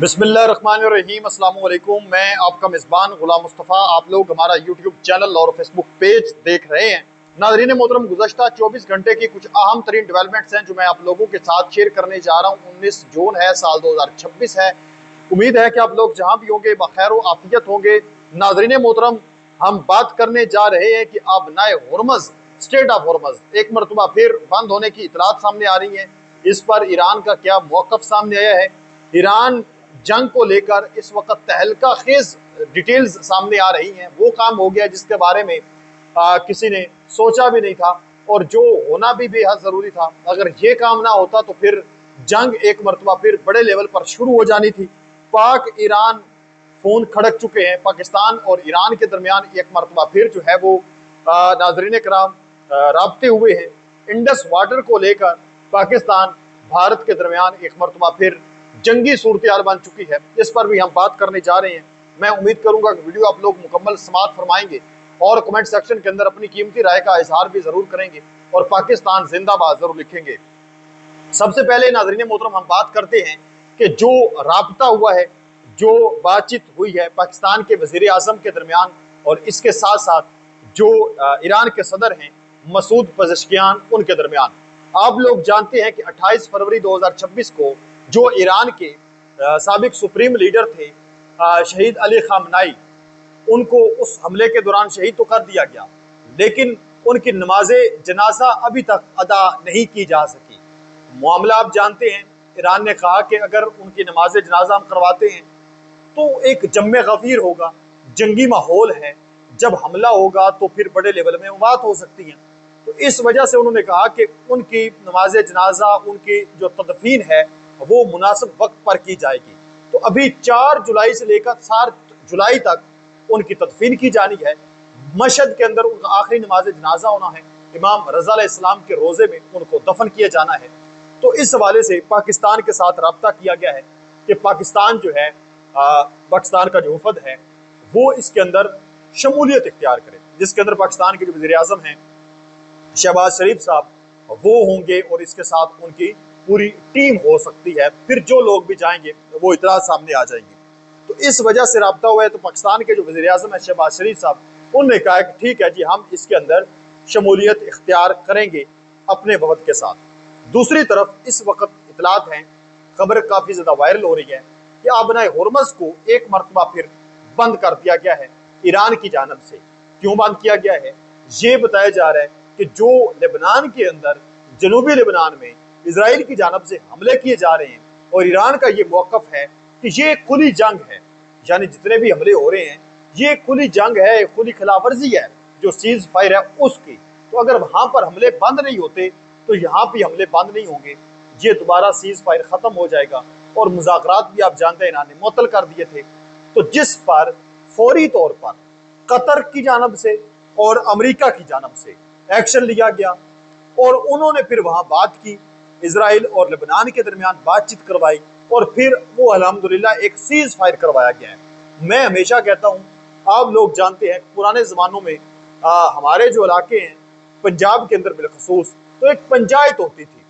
बिस्मिल्लाहिर्रहमानिर्रहीम, अस्सलाम वालेकुम। मैं आपका मेज़बान गुलाम मुस्तफ़ा। आप लोग हमारा यूट्यूब चैनल और फेसबुक पेज देख रहे हैं। नाज़रीन मोहतरम, गुज़श्ता 24 घंटे की कुछ अहम तरीन डेवलपमेंट्स हैं जो मैं आप लोगों के साथ शेयर करने जा रहा हूँ। 19 जून है, साल 2026 है। उम्मीद है कि आप लोग जहाँ भी होंगे बखैर आफियत होंगे। नाज़रीन मोहतरम, हम बात करने जा रहे हैं कि अब नए हुर्मुज़, स्ट्रेट ऑफ हुर्मुज़ एक मरतबा फिर बंद होने की इतलात सामने आ रही हैं। इस पर ईरान का क्या मौक़िफ़ सामने आया है? ईरान जंग को लेकर इस वक्त तहलका खेज डिटेल्स सामने आ रही हैं। वो काम हो गया जिसके बारे में किसी ने सोचा भी नहीं था और जो होना भी बेहद ज़रूरी था। अगर ये काम ना होता तो फिर जंग एक मरतबा फिर बड़े लेवल पर शुरू हो जानी थी। पाक ईरान फ़ोन खड़क चुके हैं। पाकिस्तान और ईरान के दरमियान एक मरतबा फिर जो है वो नाजरीन कराम राब्ते हुए हैं। इंडस वाटर को लेकर पाकिस्तान भारत के दरमियान एक मरतबा फिर जंगी सूरत हाल बन चुकी है। इस पर भी हम बात करने जा रहे हैं। मैं उम्मीद करूंगा कि वीडियो आप लोग मुकम्मल समाअत फरमाएंगे और कमेंट सेक्शन के अंदर अपनी कीमती राय का इजहार भी जरूर करेंगे और पाकिस्तान जिंदाबाद जरूर लिखेंगे। सबसे पहले नाज़रीन मोहतरम, हम बात करते हैं कि जो राब्ता हुआ है, जो बातचीत हुई है पाकिस्तान के वज़ीर आज़म के दरमियान और इसके साथ साथ जो ईरान के सदर हैं मसूद पज़ेश्कियान, उनके दरमियान। आप लोग जानते हैं कि 28 फरवरी 2026 को जो ईरान के साबिक सुप्रीम लीडर थे शहीद अली खामनाई, उनको उस हमले के दौरान शहीद तो कर दिया गया, लेकिन उनकी नमाज जनाजा अभी तक अदा नहीं की जा सकी। मामला आप जानते हैं, ईरान ने कहा कि अगर उनकी नमाज जनाजा हम करवाते हैं तो एक जम्मे गफीर होगा, जंगी माहौल है, जब हमला होगा तो फिर बड़े लेवल में बात हो सकती है। तो इस वजह से उन्होंने कहा कि उनकी नमाज जनाजा, उनकी जो तदफीन है वो मुनासिब वक्त पर की जाएगी। तो अभी 4 जुलाई से लेकर 7 जुलाई तक उनकी तदफीन की जानी है। मशहद के अंदर उनका आखिरी नमाज जनाजा होना है। इमाम रज़ा अलैहिस्सलाम के रोज़े में उनको दफन किया जाना है। तो इस हवाले से पाकिस्तान के साथ रब्ता किया गया है कि पाकिस्तान जो है, पाकिस्तान का जो वफद है वो इसके अंदर शमूलियत इख्तियार करे, जिसके अंदर पाकिस्तान के जो वज़ीर आज़म हैं शहबाज शरीफ साहब, वो होंगे और इसके साथ उनकी पूरी टीम हो सकती है। फिर जो लोग भी जाएंगे वो इतराज सामने आ जाएंगे। तो इस वजह से रब्ता हुआ है। तो पाकिस्तान के जो वज़ीर आज़म है शहबाज शरीफ साहब, उन्होंने कहा कि ठीक है जी, हम इसके अंदर शमूलियत इख्तियार करेंगे अपने वफद के साथ। दूसरी तरफ इस वक्त इतलात हैं, खबर काफ़ी ज़्यादा वायरल हो रही है कि आबनाए हुर्मुज़ को एक मरतबा फिर बंद कर दिया गया है ईरान की जानब से। क्यों बंद किया गया है? ये बताया जा रहा है कि जो लेबनान के अंदर, जनूबी लेबनान में इजराइल की जानब से हमले किए जा रहे हैं और ईरान का ये मौक़िफ़ है कि ये खुली जंग है, यानी जितने भी हमले हो रहे हैं ये खुली जंग है, खुली खिलाफवर्जी है जो सीज़ फायर है उसकी। तो अगर वहाँ पर हमले बंद नहीं होते तो यहाँ भी हमले बंद नहीं होंगे। ये दोबारा सीज़ फायर ख़त्म हो जाएगा और मुज़ाकरात भी आप जानते हैं इन्होंने मुअत्तल कर दिए थे। तो जिस पर फौरी तौर पर कतर की जानब से और अमेरिका की जानब से एक्शन लिया गया और उन्होंने फिर वहाँ बात की, इजराइल और लेबनान के दरमियान बातचीत करवाई और फिर वो अल्हम्दुलिल्लाह एक सीज़ फायर करवाया गया है। मैं हमेशा कहता हूँ, आप लोग जानते हैं पुराने ज़मानों में हमारे जो इलाके हैं पंजाब के अंदर बिलखसूस, तो एक पंचायत होती थी।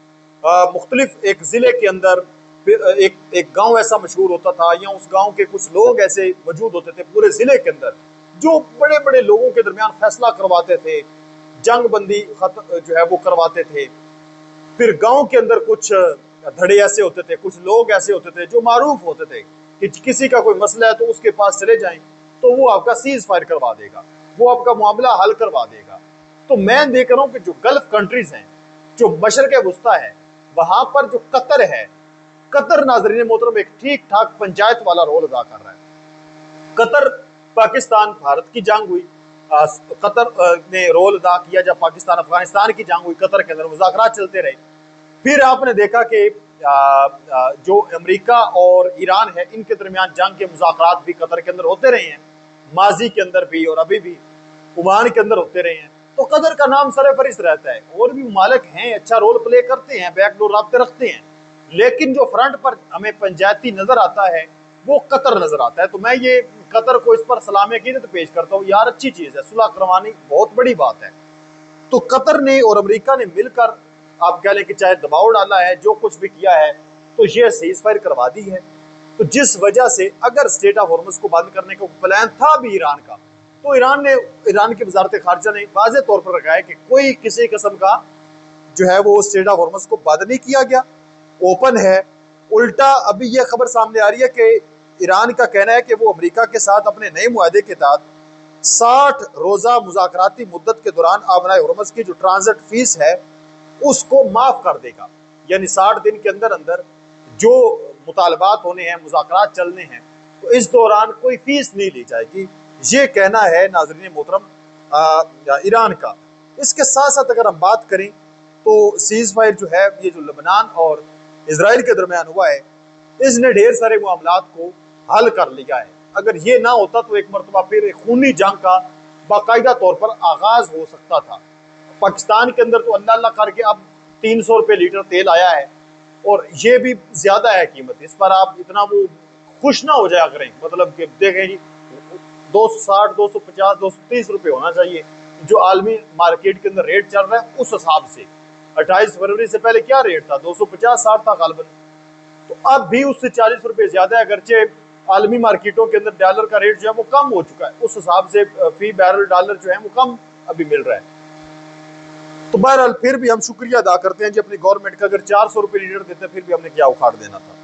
मुख्तलिफ एक ज़िले के अंदर एक गांव ऐसा मशहूर होता था, या उस गांव के कुछ लोग ऐसे मौजूद होते थे पूरे ज़िले के अंदर जो बड़े बड़े लोगों के दरमियान फैसला करवाते थे, जंग बंदी जो है वो करवाते थे। फिर गांव के अंदर कुछ धड़े ऐसे होते थे, कुछ लोग ऐसे होते थे जो मारूफ होते थे कि किसी का कोई मसला है तो उसके पास चले जाएं तो वो आपका सीज़ फायर करवा देगा, वो आपका मामला हल करवा देगा। तो मैं देख रहा हूँ कि जो गल्फ कंट्रीज हैं, जो मशरक़ वुस्ता है, वहां पर जो कतर है, कतर नाज़रीन मोहतरम एक ठीक ठाक पंचायत वाला रोल अदा कर रहा है। कतर, पाकिस्तान भारत की जंग हुई, कतर ने रोल अदा किया। जब पाकिस्तान अफगानिस्तान की जंग हुई, कतर के अंदर मुज़ाकरात चलते रहे। फिर आपने देखा कि जो अमेरिका और ईरान है, इनके दरमियान जंग के मुज़ाकरात भी कतर के अंदर होते रहे हैं, माजी के अंदर भी और अभी भी ओमान के अंदर होते रहे हैं। तो कतर का नाम सरफहरिस्त रहता है। और भी ममालिक हैं, अच्छा रोल प्ले करते हैं, बैकडोर राब्ते रखते हैं, लेकिन जो फ्रंट पर हमें पंचायती नजर आता है वो कतर नजर आता है। तो मैं ये कतर को इस पर सलाम अकीदत पेश करता हूँ। यार, अच्छी चीज़ है, सुलह करवानी बहुत बड़ी बात है। तो कतर ने और अमेरिका ने मिलकर, आप कह लें कि चाहे दबाव डाला है, जो कुछ भी किया है, तो ये सीज़ फायर करवा दी है। तो तो जिस वजह से अगर स्ट्रेट ऑफ हॉर्मुज को बंद करने का प्लान था भी ईरान का, तो ईरान की वजारत खारजा ने वाज़ेह तौर पर रखा है कि कोई किसी किस्म का जो है वो स्ट्रेट ऑफ हॉर्मुज को बंद नहीं किया गया, ओपन है। उल्टा अभी यह खबर सामने आ रही है कि ईरान का कहना है कि वो अमेरिका के साथ अपने नए मुआहदे के तहत 60 रोज़ा मुज़ाकराती मुद्दत के दौरान आबनाए हॉर्मुज की जो ट्रांजिट फीस है उसको माफ कर देगा। यानी 60 दिन के अंदर अंदर जो मुतालबात होने हैं, मुज़ाकरात चलने हैं, तो इस दौरान कोई फीस नहीं ली जाएगी। ये कहना है नाज़रीन मोहतरम ईरान का। इसके साथ साथ अगर हम बात करें तो सीज़ फायर जो है ये जो लबनान और इजराइल के दरमियान हुआ है, इसने ढेर सारे मामलात को हल कर लिया है। अगर ये ना होता तो एक मरतबा फिर एक खूनी जंग का बाकायदा तौर पर आगाज हो सकता था। पाकिस्तान के अंदर तो अल्लाह अल्लाह करके अब 300 रुपये लीटर तेल आया है और ये भी ज्यादा है कीमत, इस पर आप इतना वो खुश ना हो जाया करें। मतलब कि देखें जी 260, 250, 230 रुपये होना चाहिए जो आलमी मार्केट के अंदर रेट चल रहा है उस हिसाब से। 28 फरवरी से पहले क्या रेट था? 250-60 था गालबन। तो अब भी उससे 40 रुपये ज्यादा है, अगरचे आलमी मार्केटों के अंदर डॉलर का रेट जो है वो कम हो चुका है, उस हिसाब से फी बैरल डॉलर जो है वो कम अभी मिल रहा है। तो बहरहाल फिर भी हम शुक्रिया अदा करते हैं जी अपनी गवर्नमेंट का, अगर 400 रुपये लीटर देते फिर भी हमने क्या उखाड़ देना था।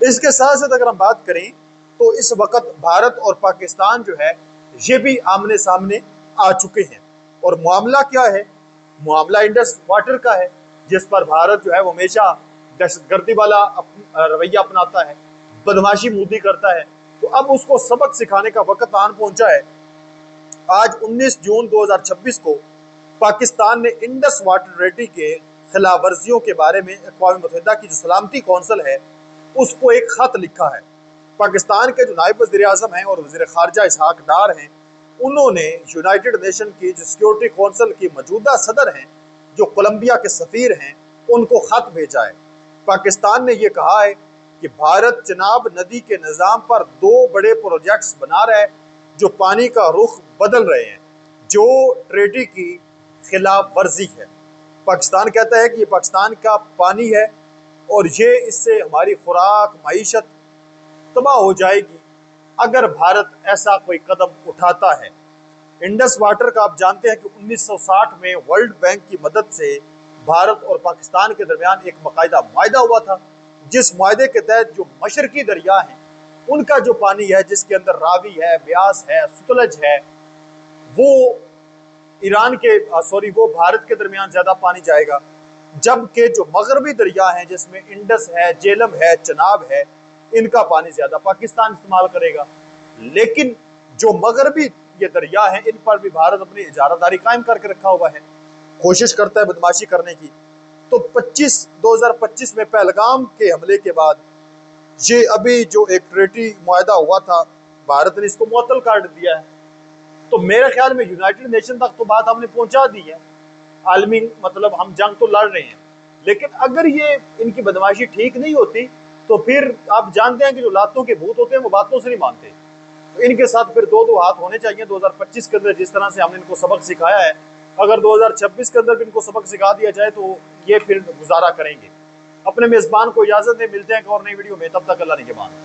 इसके साथ साथ अगर हम बात करें तो इस वक्त भारत और पाकिस्तान जो है ये भी आमने सामने आ चुके हैं। और मामला क्या है? मामला इंडस वाटर का है, जिस पर भारत जो है वो हमेशा दहशतगर्दी वाला रवैया अपनाता है, बदमाशी मुद्दी करता है। तो अब उसको सबक सिखाने का वक्त आन पहुंचा है। आज 19 जून 2026 को पाकिस्तान ने इंडस वाटर ट्रीटी के खिलाफ वर्जियों के बारे में अक़वाम मुत्तहिदा की जो सलामती कौंसिल है उसको एक खत लिखा है। पाकिस्तान के जो नायब वज़ीर आज़म हैं और वज़ीर ख़ारजा इसहाक डार हैं, उन्होंने यूनाइटेड नेशन की जो सिक्योरिटी कौंसिल की मौजूदा सदर हैं, जो कोलंबिया के सफ़ीर हैं, उनको ख़त भेजा है। पाकिस्तान ने यह कहा है कि भारत चिनाब नदी के निज़ाम पर 2 बड़े प्रोजेक्ट्स बना रहा है जो पानी का रुख बदल रहे हैं, जो ट्रीटी की खिलाफ वर्जी है। पाकिस्तान कहता है कि ये पाकिस्तान का पानी है और ये इससे हमारी खुराक, मईशत तबाह हो जाएगी अगर भारत ऐसा कोई कदम उठाता है। इंडस वाटर का आप जानते हैं कि 1960 में वर्ल्ड बैंक की मदद से भारत और पाकिस्तान के दरमियान एक बाकायदा मुआहदा हुआ था, जिस मुआहदे के तहत जो मशरकी दरिया हैं उनका जो पानी है, जिसके अंदर रावी है, ब्यास है, सतलज है, वो वो भारत के दरमियान ज्यादा पानी जाएगा, जबकि जो मगरबी दरिया हैं जिसमें इंडस है, जेलम है, चनाब है, इनका पानी ज्यादा पाकिस्तान इस्तेमाल करेगा। लेकिन जो मगरबी ये दरिया हैं इन पर भी भारत अपनी इजारादारी कायम करके रखा हुआ है, कोशिश करता है बदमाशी करने की। तो 2025 में पहलगाम के हमले के बाद ये अभी जो एक ट्रीटी मुआहदा हुआ था, भारत ने इसको मुअत्तल कर दिया है। तो मेरे ख्याल में यूनाइटेड नेशन तक तो बात हमने पहुंचा दी है, आलमी मतलब हम जंग तो लड़ रहे हैं, लेकिन अगर ये इनकी बदमाशी ठीक नहीं होती तो फिर आप जानते हैं कि जो लातों के भूत होते हैं वो बातों से नहीं मानते। तो इनके साथ फिर दो हाथ होने चाहिए। 2025 के अंदर जिस तरह से हमने इनको सबक सिखाया है, अगर 2026 के अंदर भी इनको सबक सिखा दिया जाए तो ये फिर गुजारा करेंगे। अपने मेज़बान को इजाज़त दें, मिलते हैं एक और नई वीडियो में, तब तक अल्लाह निगहबान।